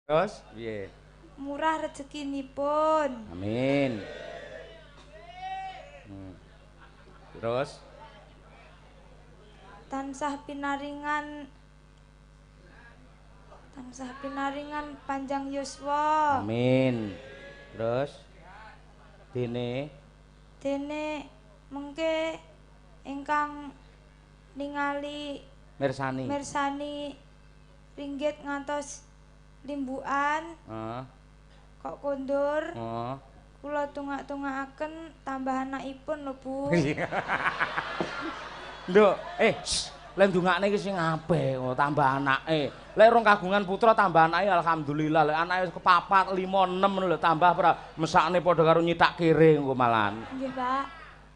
Terus piye? Murah rezekinipun. Amin. Hmm. Terus tansah pinaringan panjang yuswa. amin. Terus Dene mengke ingkang ningali mirsani. mirsani ringgit ngantos limbukan Heeh. kok kondur. Heeh. Kula tungak-tungakaken tambah anakipun lho Bu. Nduk, lek ndongakne iki sing apik, tambah anake. Lek rong kagungan putra tambah anake alhamdulillah. Lek anake kepapat, 5, 6 ngono lho tambah ora mesakne padha karo nyitak kere engko malahan. Nggih, Pak.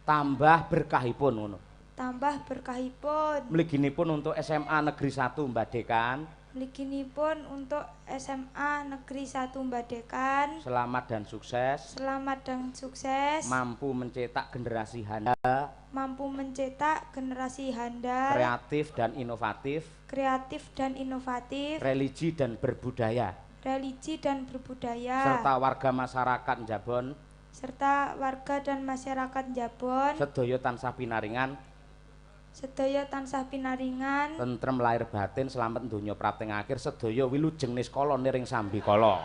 Tambah berkahipun ngono. Tambah berkahipun. Mliginipun untuk SMA Negeri 1 Mbadekan. Mliginipun untuk SMA Negeri 1 Mbadekan. Selamat dan sukses. Selamat dan sukses. Mampu mencetak generasi handal. Mampu mencetak generasi handal. Kreatif dan inovatif. Kreatif dan inovatif. Religi dan berbudaya. Religi dan berbudaya. Serta warga masyarakat Njabon. Serta warga dan masyarakat Njabon. Sedaya tansah pinaringan. Sedaya tansah pinaringan. Tentrem lahir batin, selamat donya prapting akhir, sedaya wilujeng niskala niring sambikala.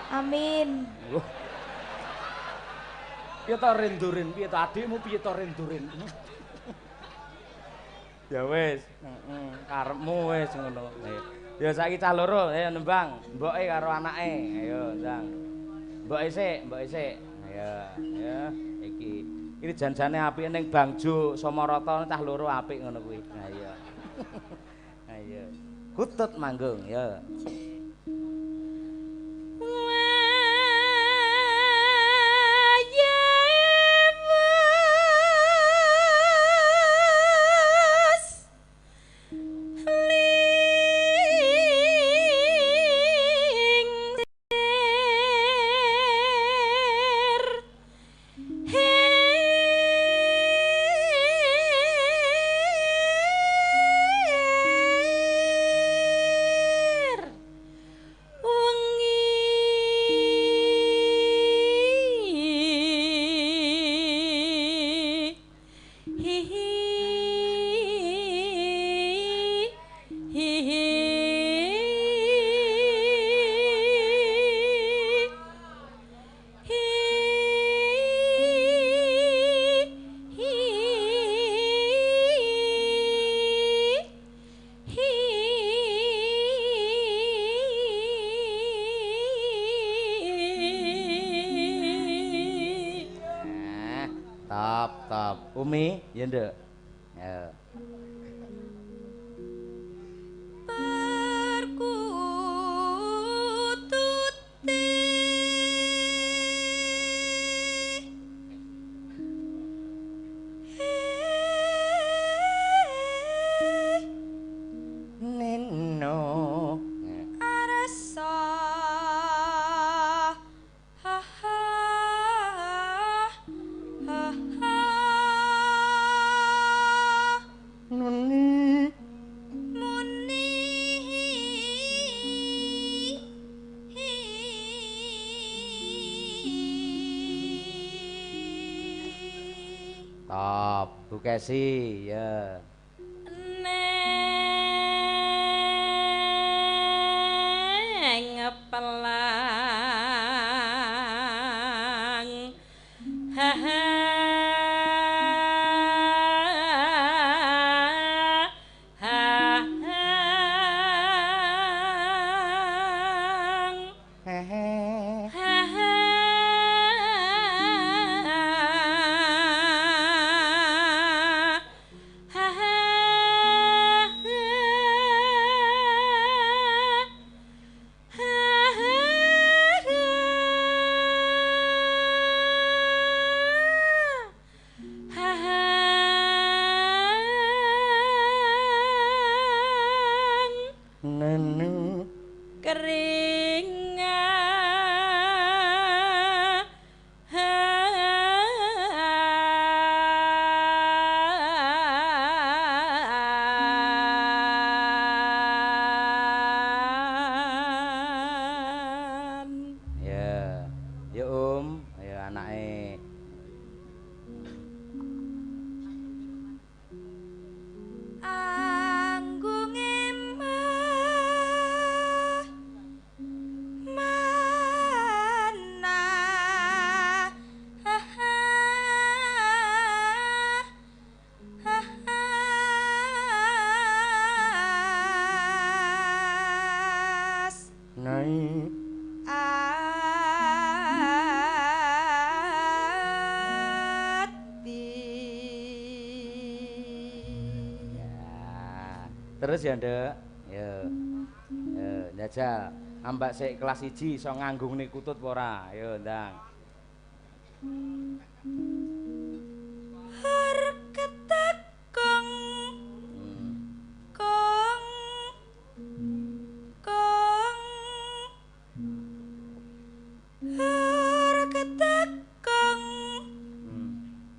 Amin. Piye to Rendurin? Piye to adikmu piye to Rendurin? Ya wis, karepmu wis ngono. Ya saiki cah loro, ayo nembang, mboke karo anake. Ayo, Sang. Mboke sik. Ayo, ya iki. Ini janjane apike ning Bangjo Somarata cah loro apik ngono kuwi. Ayo. Ayo. Kutut manggung ya. Top. Umi, ya nduk. Ya. Top, Bu Kesi, ya. Neng pelang ha ha ha Nai terus ya ndek ya njajal ambak sik kelas 1 iso nganggung nih kutut apa ora ayo ndang harketek kong kong kong harketek kong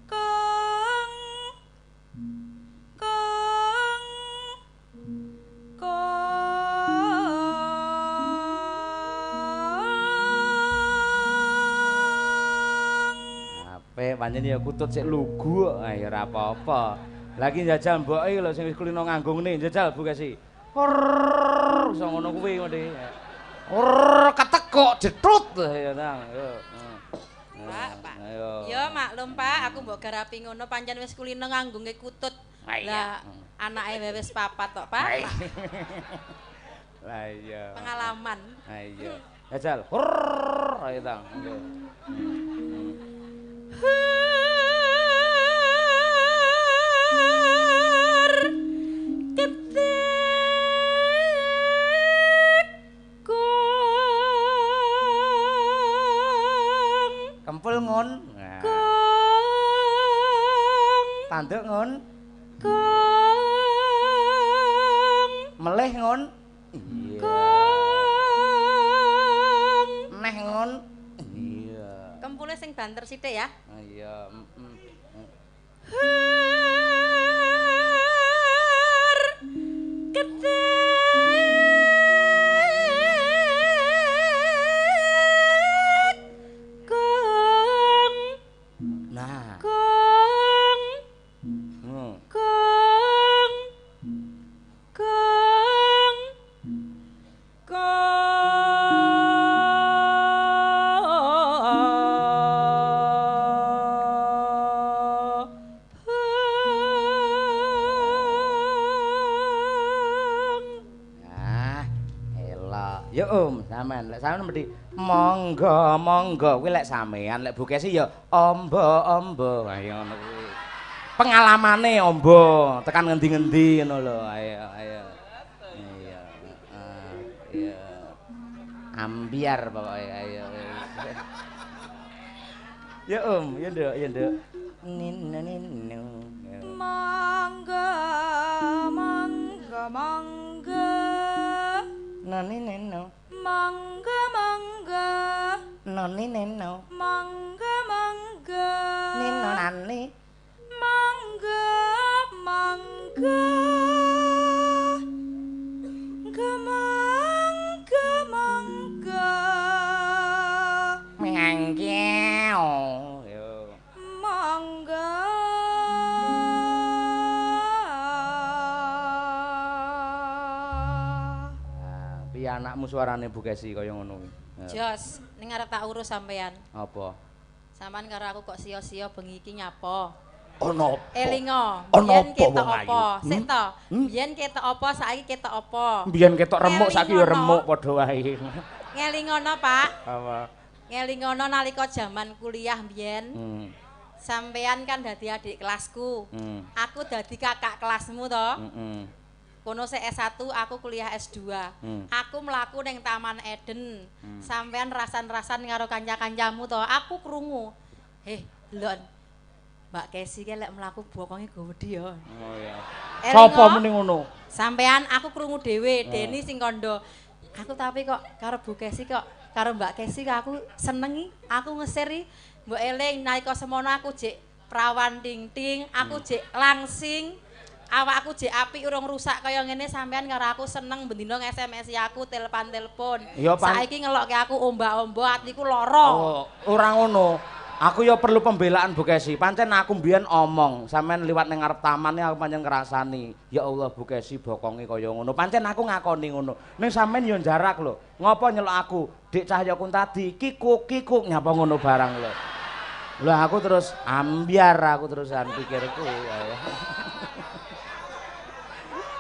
kong kong apik pancen ya kutut sik lugu kok ya ora apa-apa lagi njajal mboke lho sing wis kulino nganggungne njajal Bu Kesi iso ngono kuwi ngene ketekok jetrut ya nang yo Pak. ayo Ya maklum Pak, aku mbok garapi ngono pancen wis kulino nganggunge kutut. Lah anake wis papat tok Pak. Lah iya. Pengalaman. Lah iya. Jajal. Ayo tang. Kempul ngon. Tanduk ngon. Meleh ngon. Iya. Neh ngon. Iya. Kempule sing banter sithik ya. Iya, Nah. Ya sampean lek sampean mesti monggo kuwi lek sampean lek Bu Kesi ya ombo ayo ngono kuwi pengalamane ombo tekan ngendi-ngendi ngono lho ayo iya iya ambiar pokoke ayo ya ya nduk nino mangga nani neno mangga nani neno mangga nino nani mangga mengangkeo yo mangga piye anakmu suarane Bu Kesi kaya ngono kuwi Jos, ning arep tak urus sampean. apa Saman karo aku kok sia-sia bengi iki nyapa. ono Elingo, Ono biyen apa, ketok wong ayu? apa? Sik to. Biyen ketok apa, saiki ketok apa? biyen ketok remuk saiki ya Ngelingono. remuk padha wae Ngelingono, Pak. apa Ngelingono nalika jaman kuliah biyen. hmm. Sampean kan dadi adik kelasku. Aku dadi kakak kelasmu to. Kono sik S1, aku kuliah S2. Aku mlaku ning Taman Eden. Sampean rasan-rasan karo kanca-kancamu to. Aku krungu. Delon. Mbak Kesi ki lek mlaku bokonge gowedhi ya. Oh iya. Elingo, Sapa muni ngono? Sampean aku krungu dhewe, Deni sing kandha. Aku tapi kok karo Bu Kesi kok karo Mbak Kesi kok aku senengi, aku ngeseri. Mbok eling nalika semono aku jek prawan ting-ting, aku jek langsing. Awakku jek apik urung rusak kaya ngene sampean karo aku seneng bendina nge-SMS aku telepon. Saiki ngelokke aku ombak-ombak atiku lara. Oh, ora ngono. Aku ya perlu pembelaan Bu Kesi. Pancen aku mbiyen omong, sampean liwat ning ngarep taman aku pancen ngrasani. Ya Allah Bu Kesi bokonge kaya ngono. Pancen aku ngakoni ngono. Ning sampean ya jarak lho. Ngopo nyeluk aku? Dik Cahya Kuntadi, kikuk nyapa ngono barang lho. Lah aku terus ambiar aku terusan pikirku.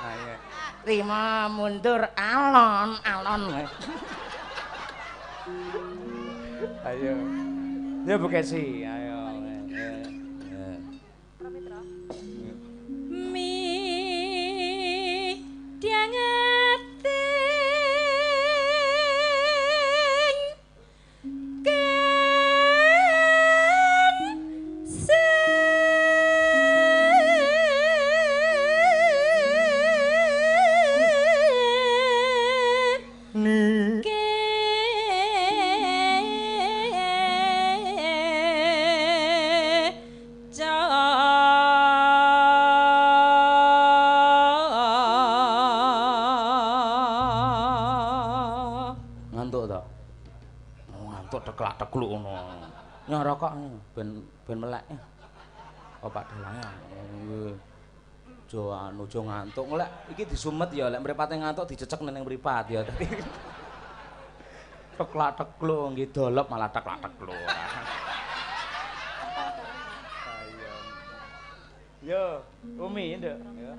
Ayo. Terima mundur alon. Ayo. Ya Bu Kesi, ayo. Mi diangeting Ngantuk to? Ngantuk teklak-tekluk ngono. Nyang rokok ben melek. Oh Pak Dalang. Jo anu jo ngantuk lek iki disumet ya lek mripate ngantuk dicecek nang mripat ya. Dadi teklak-tekluk nggih dolop malah teklak-tekluk. Ayo. Yo, Umi nduk. Yo.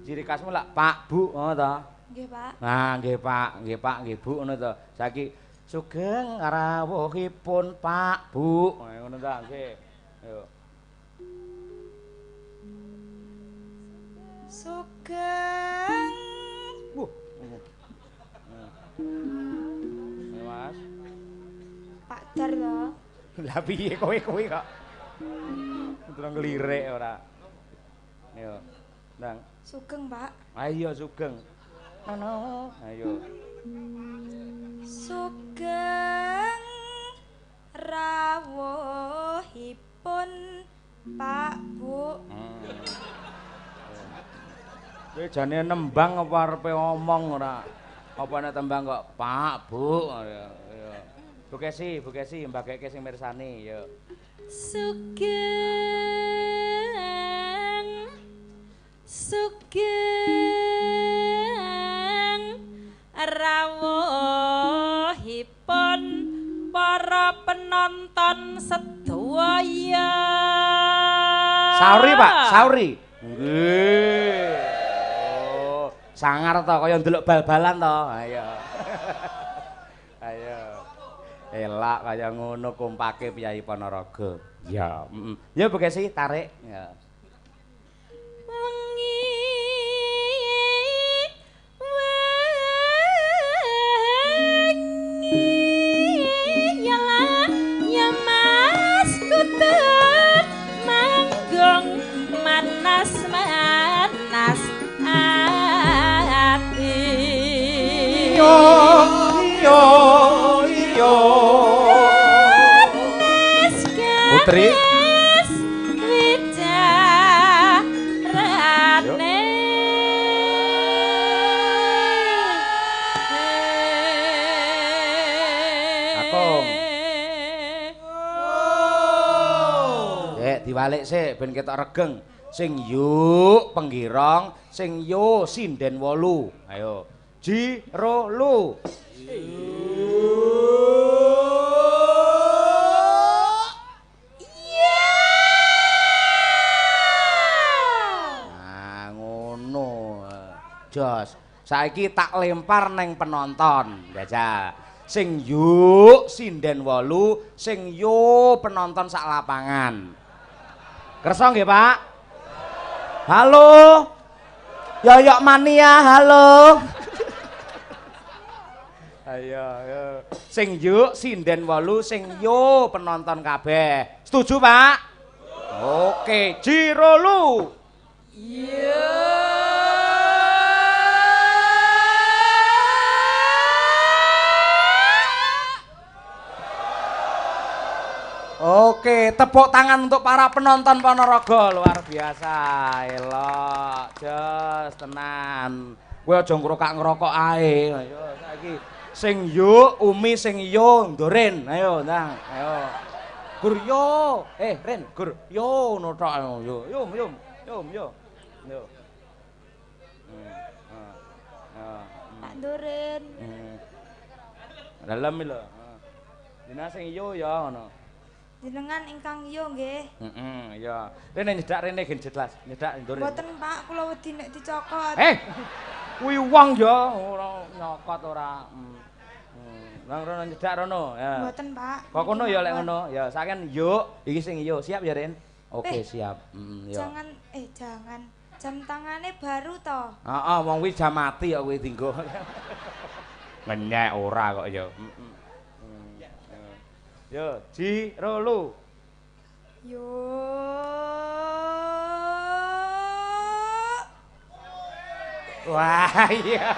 Ciri khasmu lak Pak Bu ngono to. Nggih, Pak. Nah, nggih Pak, nggih Bu ngono to. Saiki sugeng rawuhipun Pak Bu. Ngono ta nggih. Ayo. Sugeng. Mas. Pak Dar to. Lah piye kowe kok. Terus nglirik ora. Yo. Nang. Sugeng, Pak. Ayo sugeng. Ono. Ayo. Sugeng rawuhipun Pak Bu. Kowe jane nembang apa arepe omong ora? Apa nek tembang kok Pak Bu. Ayo. Bu Kesi, mbageke sing mirsani yo. Sugeng rawuhipun para penonton sedaya. Sauri, Pak, sauri. Nggih. Oh, sangar to kaya ndelok bal-balan to. Ayo. Ayo. Elak kaya ngono kompake Piyai Ponorogo. Ya, Ya Bu Kesi tarik. Ya. Manas ati Yo Putri wicarane Akong diwalik sik ben ketok regeng. Sing yuk penggirong, sing yo sinden 8. Ayo. Jiro lu. Nah, ngono. Jos. Saiki tak lempar neng penonton, jajal. Sing yuk sinden 8, sing yo penonton sak lapangan. Kersa nggih, Pak? Halo. Yoyok mania, halo. Ayo, ayo. Sing yuk sinden 8, sing yo penonton kabeh. Setuju, Pak? Oke, Jiro lu. Iya. Oke, Oke, tepuk tangan untuk para penonton Ponorogo luar biasa. Elok, jos tenan. Kowe aja ngrokok ae. Ayo saiki sing yo Umi sing yo Ndoren. Ayo, Ndang. Ayo. Gur yo. Ren, gur yo ngono tok yo. Yo. Tak Ndoren. Dalem lho. Dina sing yo ya ngono. Jenengan ingkang yo nggih. Iya. Rene nyedak rene gen jelas, nyedak Ndoren. Mboten Pak, kula wedi nek dicokot. Kuwi wong ya ora nyokot ora. Nang rono nyedak rono ya. Mboten Pak. Kok ngono ya lek ngono. Ya saken yo, iki sing yo. Siap ya Ren? Oke, siap. Ya. Jangan. Jam tangane baru to. Heeh, wong kuwi jam mati kok kuwi dienggo. Ngenyek ora kok ya. Yo, Jirolu. Yo. Wah, iya.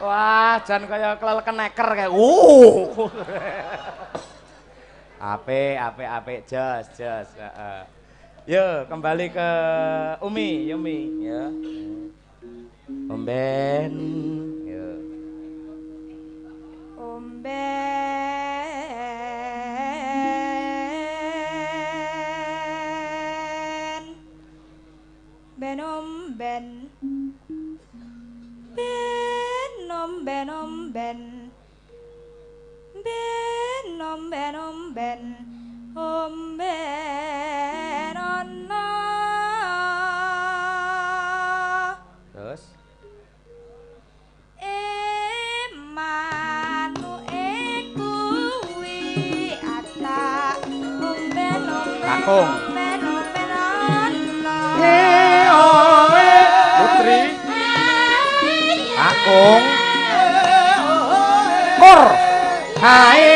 Wah, jan kaya keleleken neker kayak. Apik, jos. Heeh. Yo, kembali ke Yumi, ya. Omben, yo. Omben. Omben ana. Terus Kuwi atak omben Kakung. omben ana. Putri Kakung Mur Hai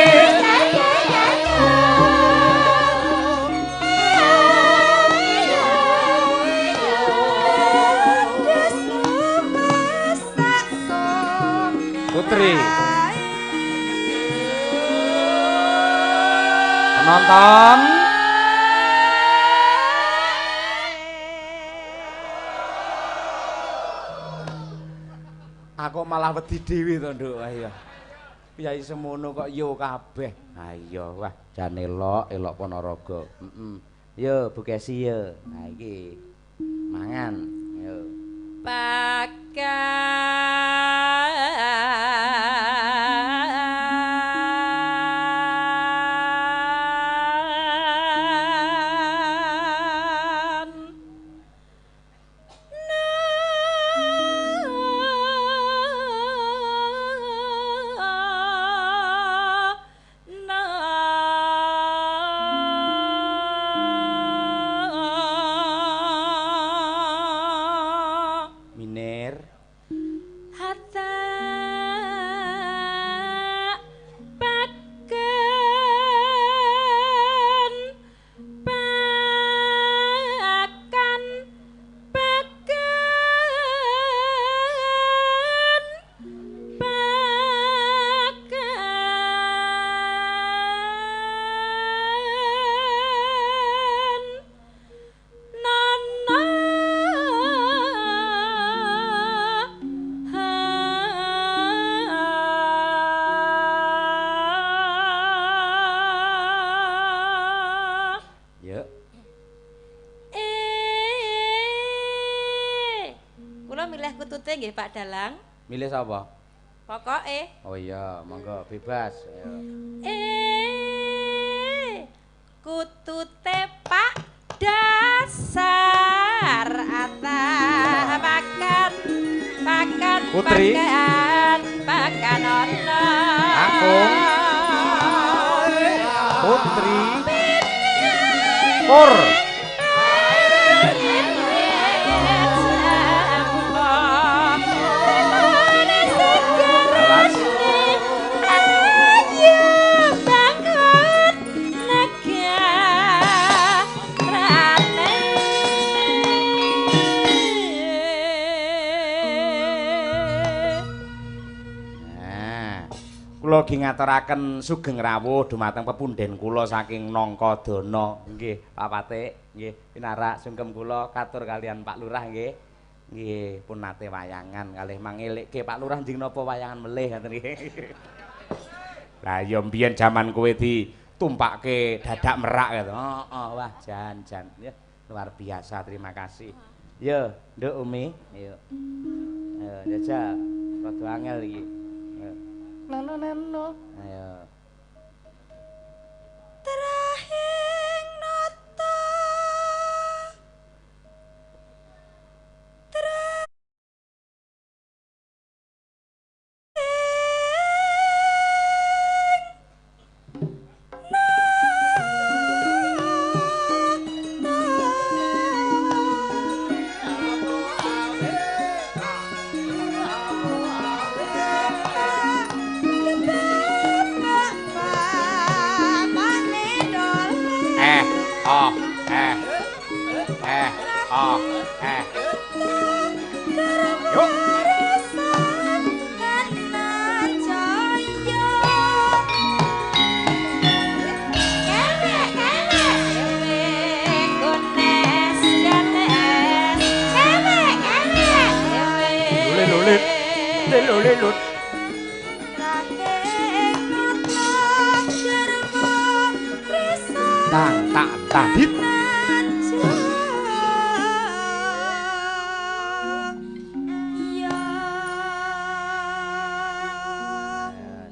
Putri penonton aku malah wedi dhewe to nduk ayo piyai semono kok yo kabeh ayo wah jan elok Ponorogo yo Bu Kesi yo ha iki mangan yo Nggih Pak Dalang. Milih sapa? Pokoke. Oh iya, monggo bebas. Ayo. Kutute Pak dasar atah makan Putri. pakan ono. Aku. Putri. Pur. kula ugi ngaturaken sugeng rawuh dumateng pepundhen kula saking Nangkadana. Nggih, Pak Patik, nggih, pinarak sungkem kula katur kalian Pak Lurah nggih. Nggih, pun nate wayangan kalih mangelikke Pak Lurah njing napa wayangan melih ngoten nggih. Lah ya mbiyen jaman kowe ditumpakke dadak merak gitu. Heeh, wah jan-jan ya. Luar biasa, terima kasih. Yo, Nduk Umi, yo. Ayo, jajal. Rada angel iki. Ayo. Ayo. Terahing nata Lulut. Tang tak tadit.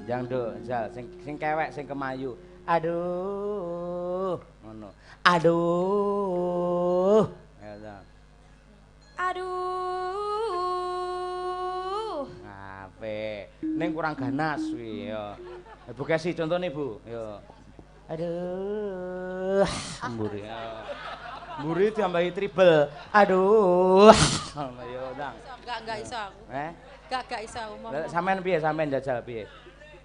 Jang Nduk, jal sing kewek sing kemayu. Aduh, ngono. Aduh. Ayo, Jang. Aduh. Ngape? Ning kurang ganas kuwi ya. Bu Kesi contone, Bu. Ya. Aduh. Mburi. Mburi ditambahi triple. Aduh. Ayo, Jang. Enggak iso aku. Enggak iso aku mau. Sampean piye? Sampean jajal piye?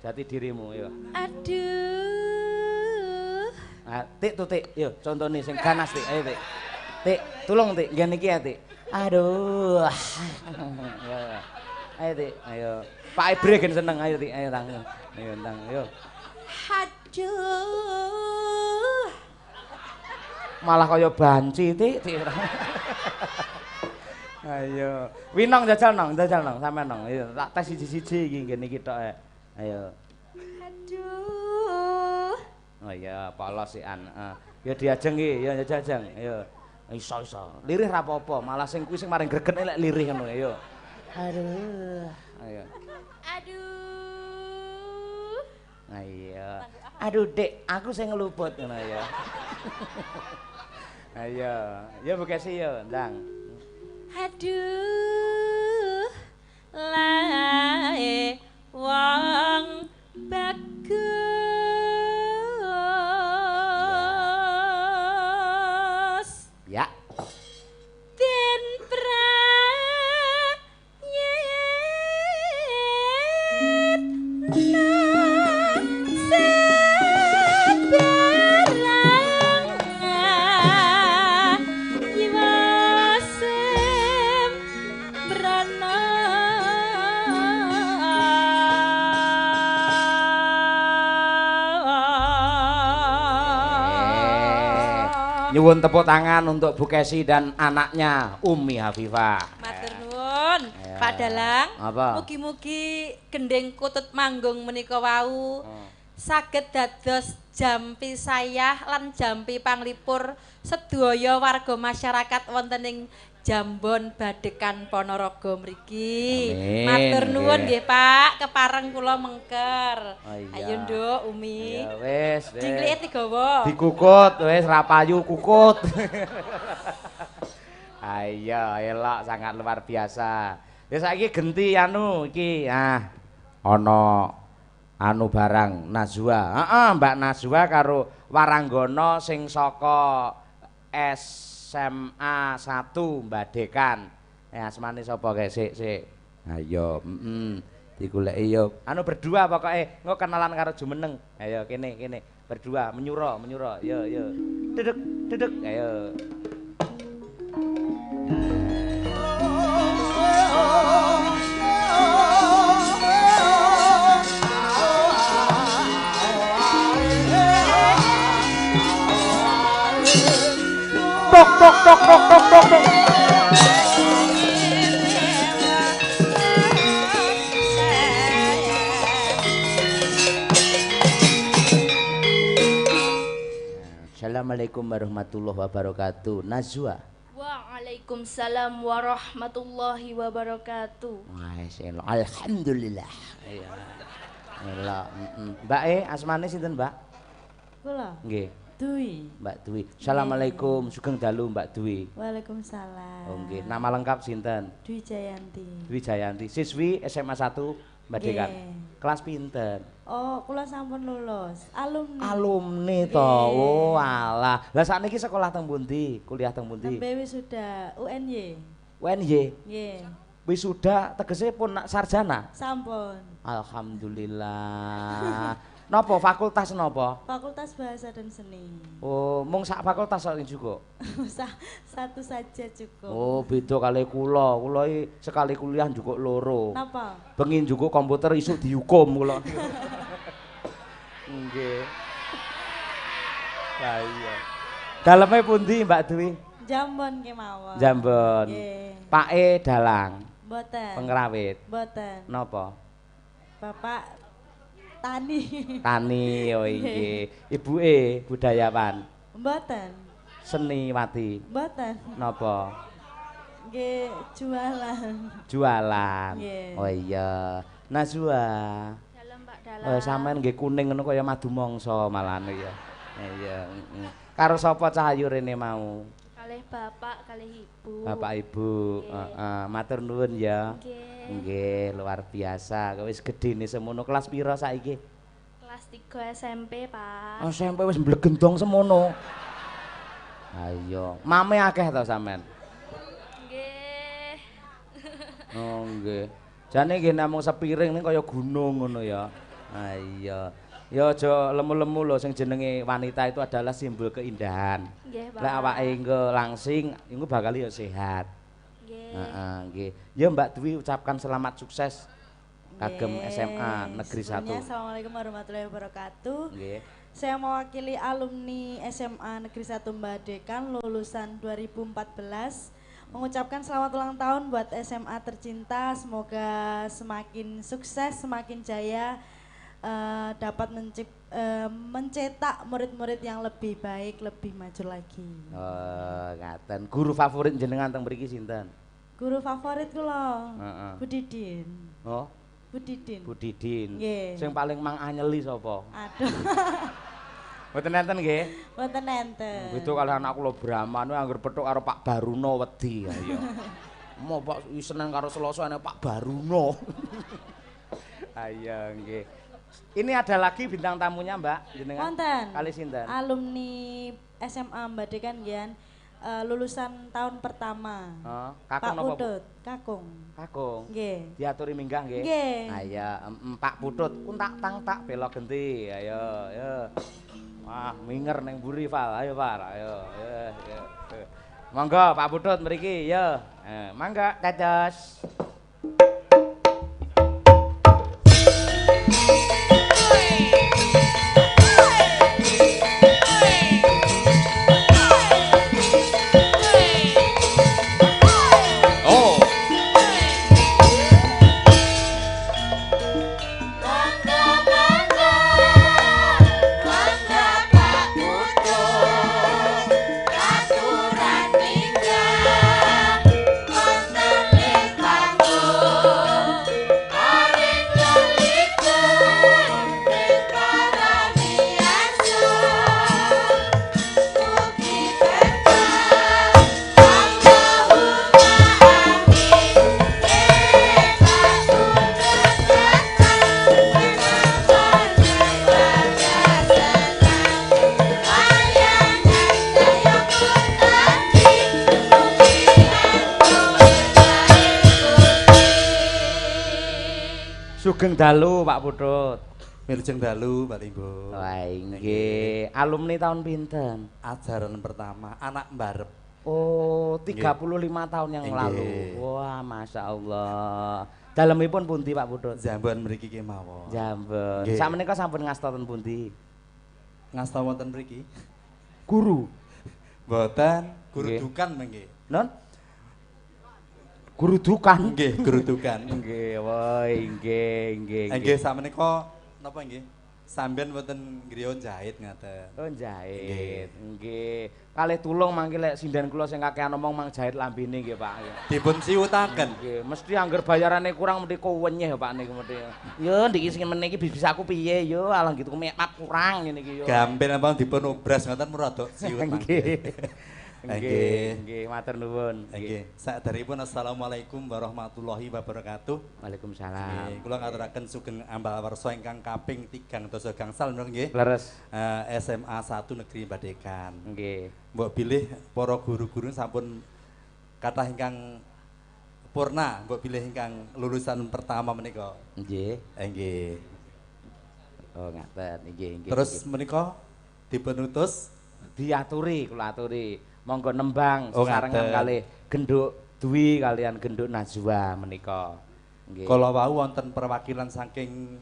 Jati dirimu ya. Aduh. Ah, Tik tuh Tik, yo contone sing ganas Tik, ayo Tik. Tik, tulung Tik, ngene iki ya Tik. Aduh. Ya. Ayo Tik, ayo. Pak Ibre gen seneng, ayo Tik, ayo tang. Ayo tang, yo. Aduh. Malah kaya banci Tik, Tik. Ayo. Winong jajal nong, sampean nong. Ayo tak tes siji-siji iki ngene iki tok. Ayo. Aduh. Oh iya, polos sian. Ya diajeng iki, ya jajang. Ayo. Iso. Lirih ra apa-apa, malah sing kuwi sing maring greget lek lirih ngono. Ayo. Aduh. Ayo. Aduh. Ayo. Aduh, Dek, aku sing ngeluput ngono ya. Ayo. Ya Bu Kesi yo, ndang. Aduh. Lae wong bagus. Ya. Den prayet nang sebarang yiwasim brana. Nyuwun tepuk tangan untuk Bu Kesi dan anaknya Umi Hafifah. Matur nuwun. Pak Dalang. Apa? Mugi-mugi gending kutut manggung menika wau saged dados jampi sayah lan jampi panglipur sedaya warga masyarakat wonten ing Jambon Badekan Ponorogo mriki. Amin. Matur nuwun nggih Pak, kepareng kula mengker. Oh, iya. Ayo Nduk, Umi. Ya wis. Dingklike digawa. Dikukut wis ra payu kukut. Ayo, elok sangat luar biasa. Ya saiki genti anu iki. Ana anu barang Najwa. Heeh, Mbak Najwa karo Waranggana sing saka SMA 1 Badekan. Asmane sapa kae sik. Ayo, digoleki yo. Anu berdua pokoke engko kenalan karo Jumeneng. Ayo kene berdua menyuro. Yo. Duduk. Ayo. tok tok tok tok tok. Assalamualaikum warahmatullahi wabarakatuh. Najwa. Waalaikumsalam warahmatullahi wabarakatuh. Alhamdulillah. Iya. Ela, Mbak asmane sinten, Mbak? Kula. Nggih. Dwi. Mbak Dwi. Assalamualaikum, sugeng dalu Mbak Dwi. Waalaikumsalam. Oh nggih, nama lengkap sinten? Dwi Jayanti. Dwi Jayanti, siswi SMA 1 Mbak Dekan. Kelas pinten? Oh, kula sampun lulus. Alumni. Alumni to. Oh, alah. Lah sakniki sekolah teng pundi? Kuliah teng pundi? Tembe wisuda UNY. UNY. Nggih. Wisuda tegese pun sarjana. Sampun. Alhamdulillah. Napa fakultas napa? Fakultas Bahasa dan Seni. Oh, mung sak fakultas kok juga. Satu saja cukup. Oh, beda kali kula. Kula iki sekali kuliah juga loro. Napa? Bengi juga komputer isuk dihukum kula. Nggih. Lah iya. Daleme pundi Mbak Dwi? Jambon kemawon. Jambon. Nggih. Pake dalang. Mboten. Pengrawit. Mboten. Napa? Bapak Tani. Tani oh nggih. Ibuke budayawan. Mboten. Seniwati. Mboten. Napa? Nggih, jualan. Jualan. Nggih. Oh iya. Najwa. Dalam Mbak Dalam. Oh sampean nggih kuning ngono kaya madu mangsa malahan ya. Iya, Karo sapa cahayu rene mau? Kalih bapak, kalih ibu. Bapak Ibu. Heeh, matur nuwun ya. Nggih. Nggih, luar biasa. Kok wis gedene semono. Kelas pira saiki? Kelas 3 SMP, Pak. Oh, sampe wis mblegendong semono. Ayo, mame akeh to sampean? Nggih. Oh, nggih. Jane nggih namung sepiring ning kaya gunung ngono ya. Ayo. Ya aja lemu-lemu lho sing jenenge wanita itu adalah simbol keindahan. Nggih, Pak. Lek awake engko langsing, engko bakal ya sehat. Nggih. Heeh, nggih. Ya Mbak Dwi ucapkan selamat sukses kagem Nggih. SMA Negeri 1. Sebelumnya, Assalamualaikum warahmatullahi wabarakatuh. Nggih. Saya mewakili alumni SMA Negeri 1 Mbak Dekan lulusan 2014 mengucapkan selamat ulang tahun buat SMA tercinta. Semoga semakin sukses, semakin jaya, dapat mencetak murid-murid yang lebih baik, lebih maju lagi. Oh, ngaten. Guru favorit jenengan teng mriki sinten? Guru favorit kula, Heeh. Budidin. Oh, Budidin. Budidin. Nggih. Sing paling manganyeli sapa? Aduh, Mboten enten nggih. mboten enten. Itu kalau anak kula Brahman anggar petuk karo Pak Baruno wedi ayo. Mau Pak Senin karo Selasa ana Pak Baruno. Ayo nggih. Ini ada lagi bintang tamunya Mbak jenengan. Wonten. Kali sinten? Alumni SMA Mbak Dekan Gian, lulusan tahun pertama. Oh, Pak Kakung napa? Putut, Kakung. Kakung. Nggih. Diaturi minggah nggih. Nggih. Ayo Pak Putut, untak tang tak belok genti. Ayo, ayo. Wah, minger neng mburi Val. Ayo, Pak. Ayo, ayo. Monggo Pak Putut mriki, ya. Mangga, dados. Sugeng dalu Pak Putut. Wilujeng dalu Mbak Limbo. Wah, nggih. Alumni tahun pinten? Ajaran pertama anak mbarep. Oh, 35 tahun yang Nggih. lalu. Wah, Masya Allah. Dalemipun pundi Pak Putut? Jamban mriki kemawon. Jambon. Nggih. Sakmenika sampun ngasta ten pundi? Ngasta wonten mriki. Guru. Mboten, guru Nggih. dukan nggih. Non? Guru dukan. Nggih, guru dukan. Nggih, woi, nggih. Nggih, sakmenika napa nggih? Sampeyan mboten griya jahit ngaten. Oh, jahit. Nggih. Kalih tulung mangke lek sinden kula sing kakehan omong mang jahit lambene nggih, Pak. Dipun siwutaken. Nggih, mesti angger bayarane kurang mesti wenyeh Pak niku mesti. Yo ndiki sing meneh iki bisa aku piye yo, alah gitu map kurang ngene iki yo. Gampil apa dipun obras ngoten muradok siwut mangke. Nggih, matur nuwun. Nggih. Saderengipun assalamualaikum warahmatullahi wabarakatuh. Waalaikumsalam. Nggih, kula ngaturaken sugeng ambal warsa ingkang kaping 3 dosa gangsal menawi nggih. Leres. SMA 1 Negeri Badekan. Nggih. Mbok bilih para guru-guru sampun kathah ingkang purna, mbok bilih ingkang lulusan pertama menika. Nggih. Nggih. Oh, ngaten. Nggih. Terus menika dipun utus diaturi, kula aturi. Monggo nembang Oh, sesarengan ngaten. kalih Genduk Dwi kalian Genduk Najwa menika. Nggih. kala wau wonten perwakilan saking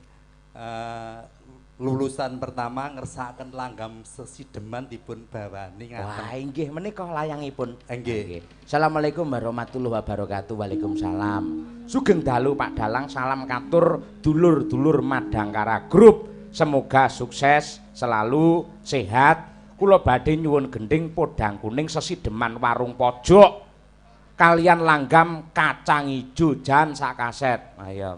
lulusan pertama ngersakaken langgam sesideman dipun bawani Wah, ngaten. inggih menika layangipun. Nggih. Assalamualaikum warahmatullahi wabarakatuh. Waalaikumsalam. Sugeng dalu Pak Dalang, salam katur dulur-dulur Madangkara Group. Semoga sukses, selalu sehat. Kula badhe nyuwun gending podang kuning sesideman warung pojok. Kalian langgam kacang ijo jan sak kaset. Ayo,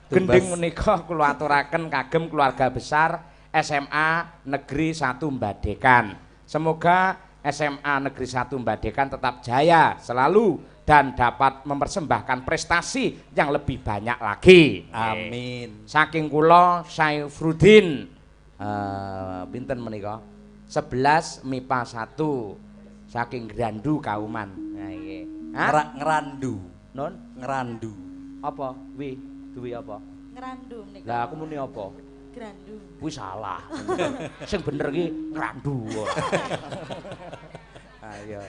gending menika kula aturaken kagem keluarga besar SMA Negeri 1 Badekan. Semoga SMA Negeri 1 Badekan tetap jaya selalu dan dapat mempersembahkan prestasi yang lebih banyak lagi. Amin. Saking kula Saifruddin pinten menika? 11 MIPA 1 saking Grandu Kauman. Nah nggih. Ngerandu. Non Ngerandu. apa? Duwi apa? Ngerandu menika. Lah aku muni apa? Grandu. Kuwi salah. Sing bener iki ngrandu. Ayo.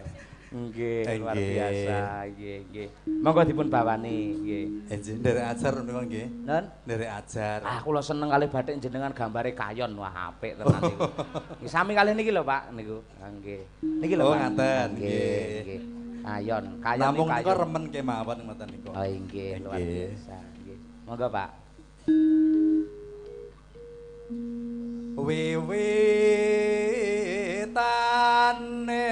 Nggih, luar Nggih. biasa. Nggih. Monggo dipun bawani, nggih. Nggih, nderek ajar menika nggih. Non? Nderek ajar. Ah, kula seneng kalih bathik jenengan gambare kayon. Wah, apik tenan niku. Nggih, sami kalih niki lho, Pak, niku. Nggih. Niki lho, Oh, Pak. ngaten, Nggih. nggih. Nggih. Kayon, kayon Namung niku nika kayon. remen kemawon ngoten nika. Oh, nggih, luar Nggih. biasa. Nggih. Monggo, Pak. Wiwitane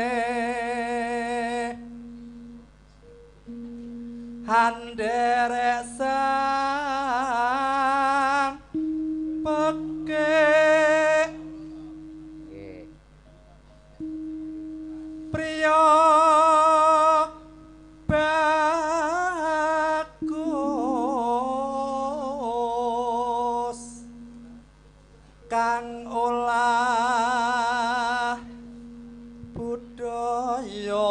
handerek sang pekek Nggih. priya bagus kang olah budaya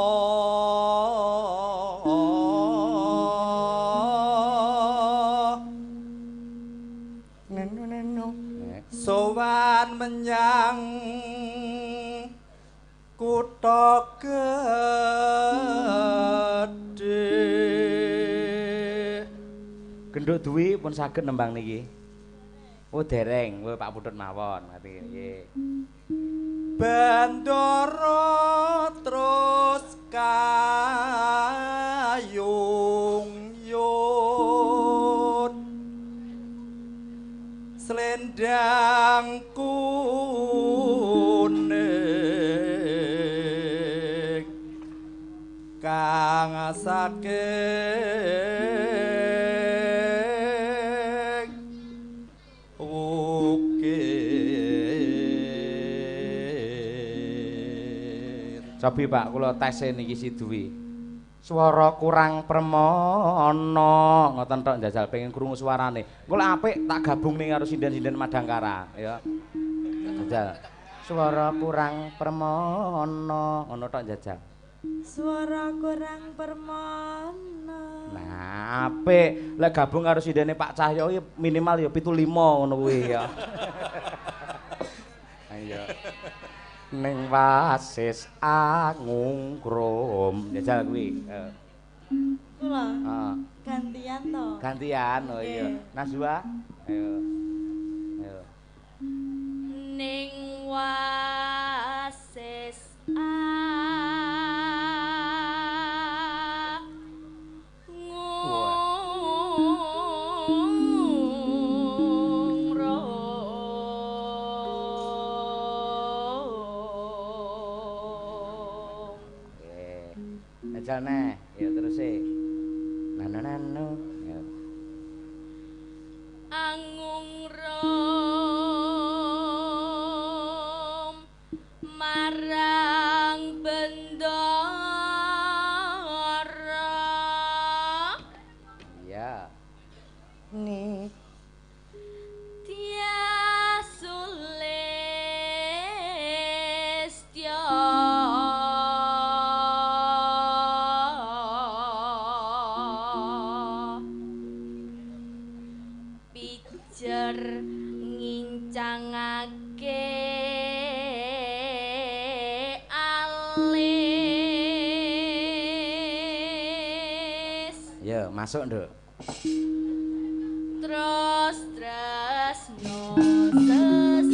sowan menyang kutha gedhe Genduk Dwi pun saged nembang niki. Oh dereng, oh Pak Putut mawon. Ngerti nggih. Bandara terus kayung yun selendang kuning kang saking ukir. Cobi Pak, kula tes niki si Dwi. Swara kurang permono, ngoten tok njajal pengen krungu suarane. Kula apik tak gabung ning karo sinden-sinden Madangkara, ya. Njajal. Swara kurang permono, ngono tok njajal. Suara kurang permana. Nah, apik lek gabung karo sindene Pak Cahyo iki minimal ya 75 ngono kuwi ya. Ayo. Ning wasis angungkrum njajal kuwi. Kula Heeh. gantian to. Gantian oh iya. Nggih. Najwa. Ayo. Ayo. Ning wasis Nanananu. Ya. Angung rom marang bendara. Ya. Nih. Tia Sulistya pijer ngincangake alis. Ya, masuk, Nduk. Terus tresno sesideman.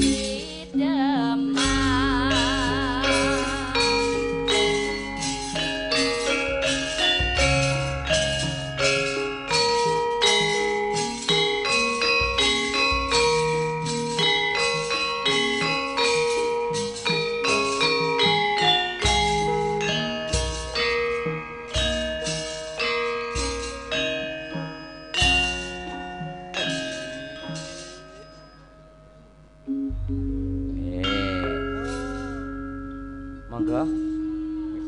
Monggo.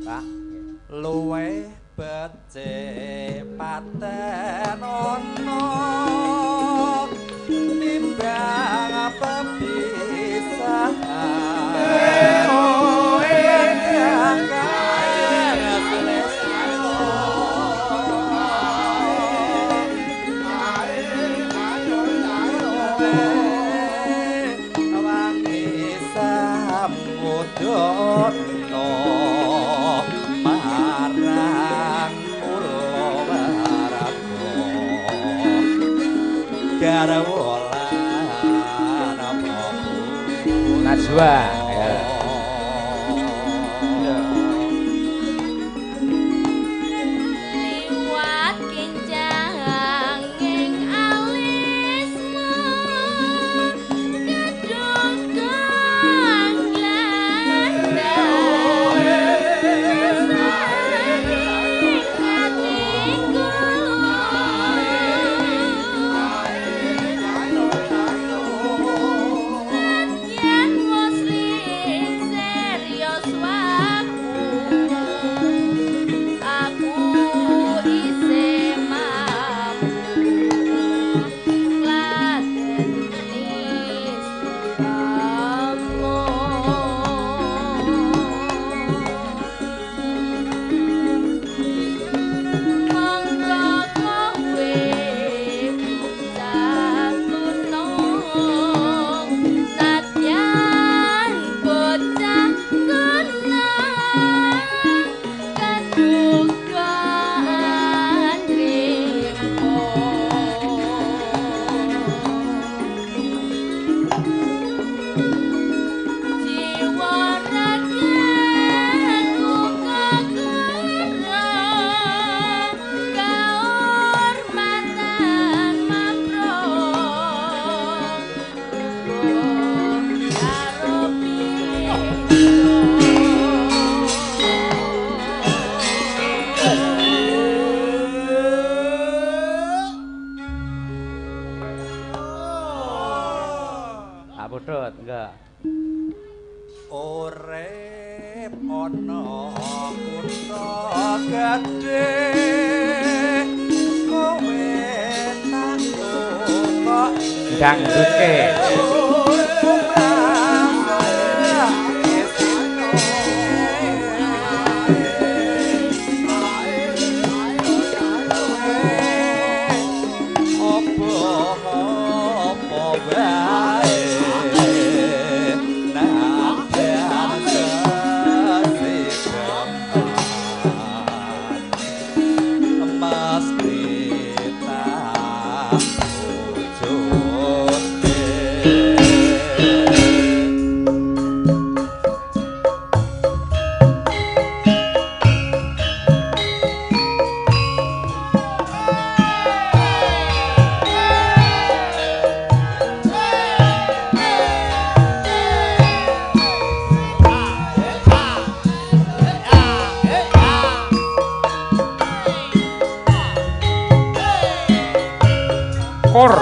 Pak. Luweh becik paten ana timbang pepisahan Dono marang Purwaraga garwalan Prabu Najwa. Ya. Liwat kinjang ing alismu kadung Pak Putut, enggak. urip ana kutha gedhe kowe tak kok Dangdutke. Mas Prita, syukur.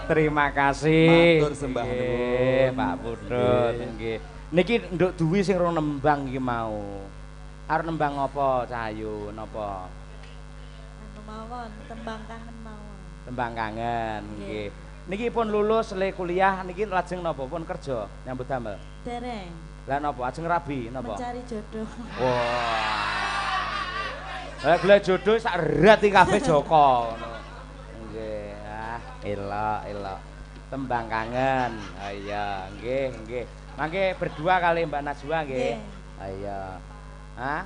Terima kasih. Matur sembah Nggih, Pak Pudut nggih. Niki nduk duwi sing rong nembang iki mau. Arep nembang apa Cahayu napa? Anu mawon, tembang kangen mawon. Tembang kangen nggih. Niki pun lulus le kuliah niki lajeng napa pun kerja nyambut damel. Dereng. Lah napa ajeng rabi napa? Mencari jodoh. Wah. Lah golek jodoh sak erat iki kabeh Joko ngono. Nggih. Elok. Tembang kangen. Ah iya, nggih. Mangke berdua kali Mbak Najwa nggih. Ayo. Hah?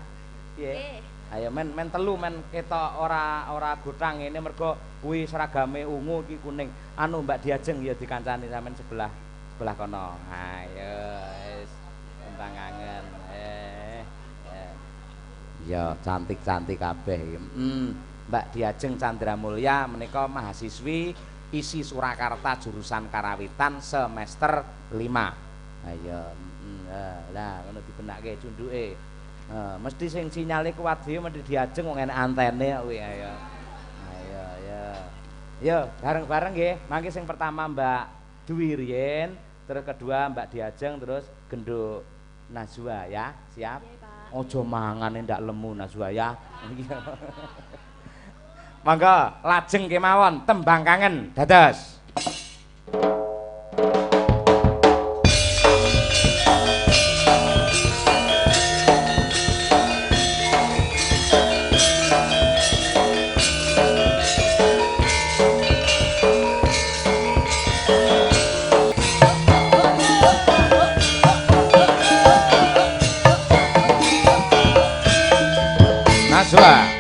Piye? Ayo men telu men ketok ora gotang ngene mergo kuwi seragame ungu iki kuning. Anu Mbak Diajeng ya dikancani sampean sebelah kono. Ayo wis tembang kangen. Ya cantik-cantik kabeh iki. Mbak Diajeng Chandra Mulya menika mahasiswi isi Surakarta jurusan Karawitan semester 5. Ayo, lah ngono dibenake cunduke. Mesti sing sinyale kuat dhewe mesti Diajeng wong enek antene kuwi ayo. Ayo ya. Yo, bareng-bareng nggih. Mangke sing pertama Mbak Dwi riyen, terus kedua Mbak Diajeng, terus genduk Najwa ya. Siap? Ojo mangane ndak lemu Najwa ya. Mangga lajeng kemawon tembang kangen dados. Najwa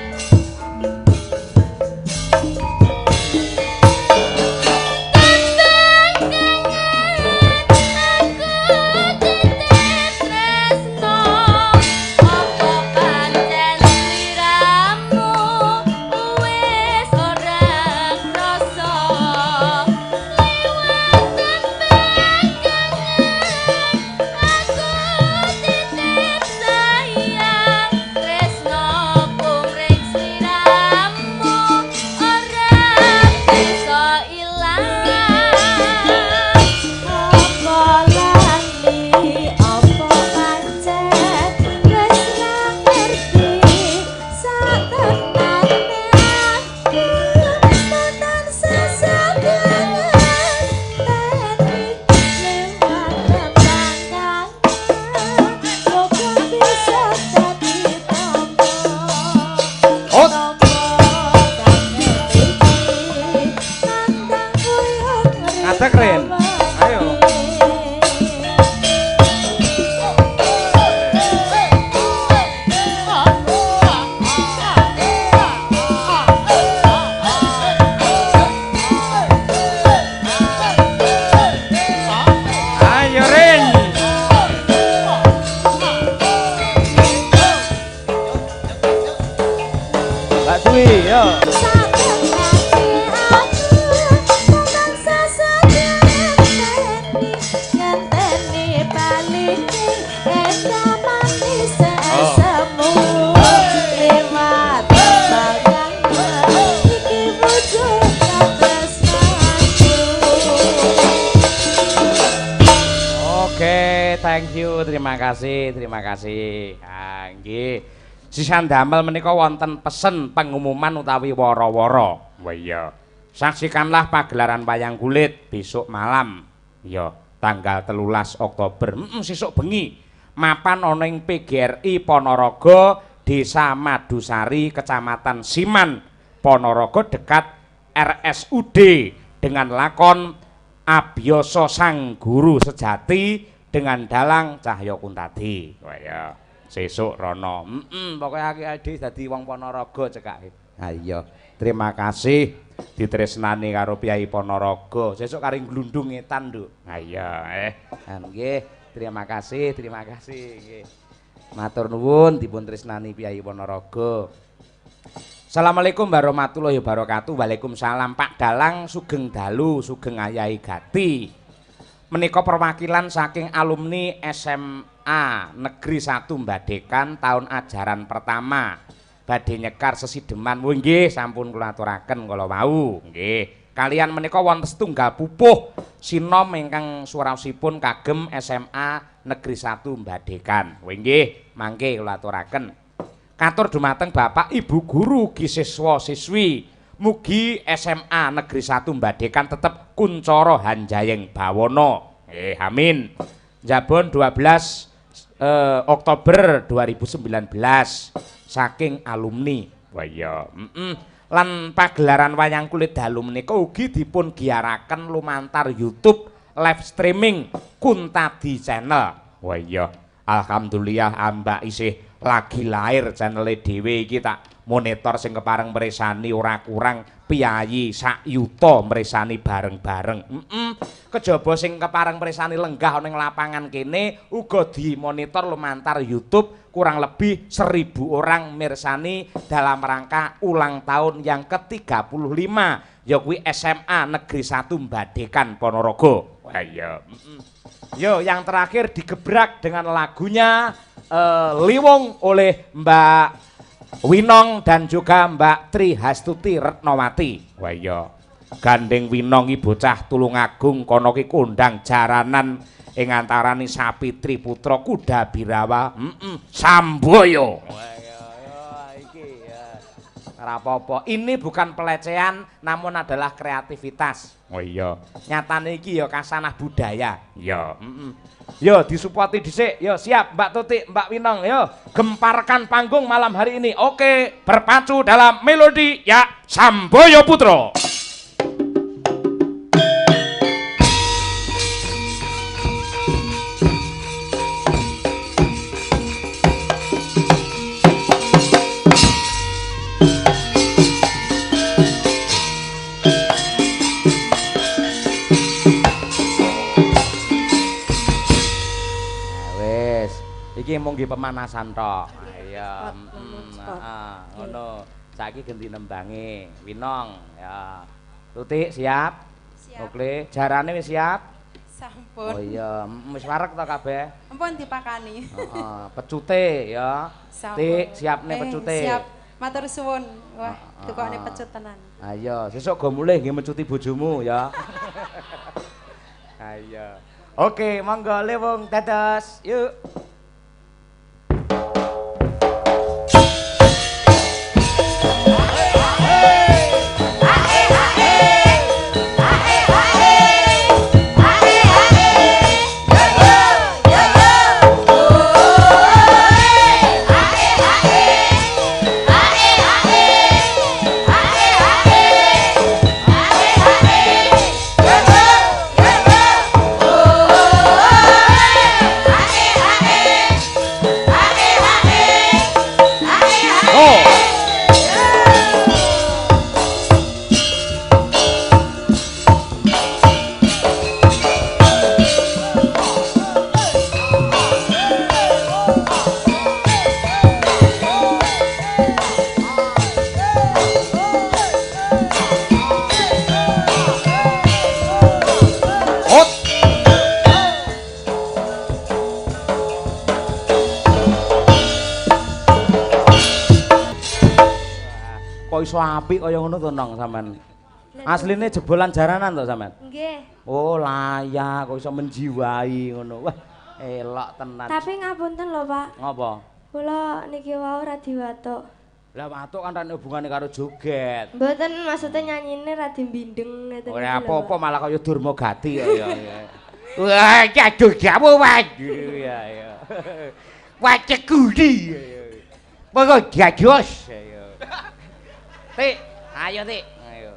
yo. Oke, thank you, terima kasih. Ah, nggih. Sisan damel menika wonten pesen pengumuman utawi wara-wara. Wah iya. Saksikanlah pagelaran wayang kulit besok malam. Ya, tanggal 13 Oktober. Sesuk bengi. Mapan ana ing PGRI Ponorogo, Desa Madusari, Kecamatan Siman, Ponorogo dekat RSUD dengan lakon Abiyasa Sang Guru Sejati dengan dalang Cahya Kuntadi. Wah ya. Sesuk rono. Pokoke aki-aki dadi wong Ponorogo cekake. Ha iya. Terima kasih ditresnani karo Piyai Ponorogo. Sesuk kari glundung ngetan, Nduk. Ha iya, nggih. Terima kasih nggih. Matur nuwun dipun tresnani Piyai Ponorogo. Assalamualaikum warahmatullahi wabarakatuh. Waalaikumsalam Pak Dalang sugeng dalu, sugeng ayahi gati. Menika perwakilan saking alumni SMA Negeri 1 Mbadekan tahun ajaran pertama. Badhe nyekar sesideman. Nggih, sampun kula aturaken kala wau. Nggih. Kalian menika wonten setunggal pupuh sinom ingkang suraosipun kagem SMA Negeri 1 Mbadekan. Nggih, mangke kula aturaken. Katur dumateng Bapak Ibu guru ugi siswa siswi. Mugi SMA Negeri 1 Mbadekan tetep kuncara hanjayeng bawana. Amin. Jabon 12 Oktober 2019 saking alumni. Wah iya. Lan pagelaran wayang kulit dalu menika ugi dipun giyaraken lumantar YouTube live streaming Kuntadi Channel. Wah iya. Alhamdulillah ambak isih lagi lahir channel dhewe iki tak monitor sing kepareng mresani ora kurang piyayi sak yuta mresani bareng-bareng. Kejaba sing kepareng mresani lenggah ning lapangan kene uga dimonitor lumantar YouTube kurang lebih 1000 orang mirsani dalam rangka ulang tahun yang ke-35 ya kuwi SMA Negeri 1 Mbadekan Ponorogo. Wah iya. Yo yang terakhir digebrak dengan lagunya Liwong oleh Mbak Winong dan juga Mbak Tri Hastuti Retnowati. Wah iya. Gandeng Winong iki bocah Tulungagung kono ki kondang jaranan ing antarane Sapitri Putra Kuda Birawa. Samboyo. Wah iya iki ya. Ora apa-apa. Ini bukan pelecehan namun adalah kreativitas. Oh iya. Nyatane iki ya kasanah budaya. Ya, Yo disupport dhisik. Yo siap Mbak Tutik, Mbak Winong. Yo gemparkan panggung malam hari ini. Oke, berpacu dalam melodi ya Samboyo Putra. Iki mung nggih pemanasan tok. Iya, ngono. Saiki ganti nembange. Winong ya. Tutik siap? Siap. Oke, jarane wis siap? Sampun. Oh iya, wis wareg to kabeh? Ampun dipakani. Heeh, pecute ya. Tik siapne pecute. Siap. Matur suwun. Wah, tukane pecut tenan. Ha iya, sesuk go mulih nggih mecuti bojomu ya. Ha iya. Oke, monggo Liwong dados. Yuk. Ae kok iso apik kaya ngono to Nong sampean. Asline jebolan jaranan to sampean? Nggih. Oh, layak kok iso menjiwai ngono. Wah, elok tenan. Tapi ngapunten lho, Pak. Ngopo? Kula niki wau radi watuk. Lah watuk kan ana hubungane karo joget. Mboten maksudnya nyanyine radi bindeng ngeten. Ora apa-apa malah kaya Durma Gati ya. Wah, jago jamu waduh ya ya. Wacek kudi. Pokok gajos ya. Tik, ayo Tik. Ayo.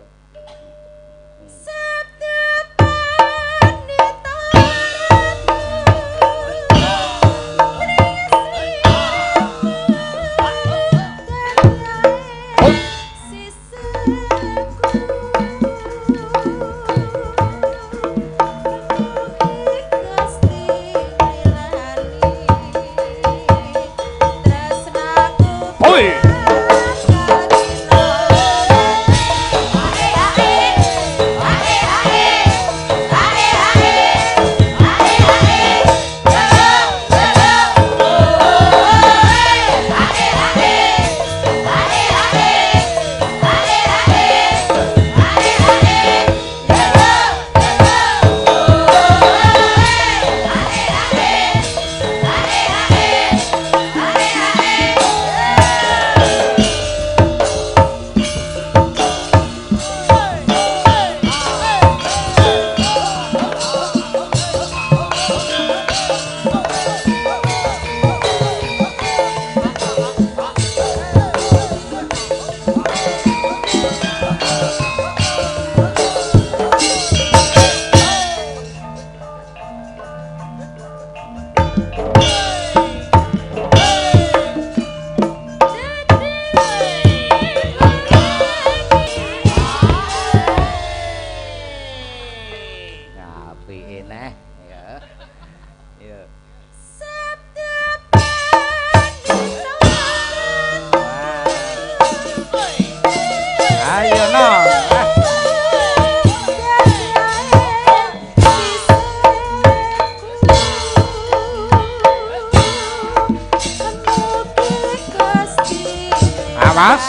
Awas.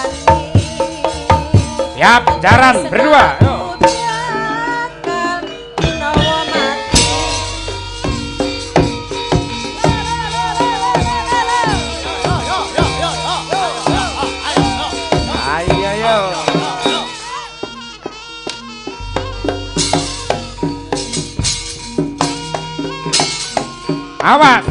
Siap, jaran berdua. Ayo. Awas.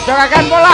Jangan bola.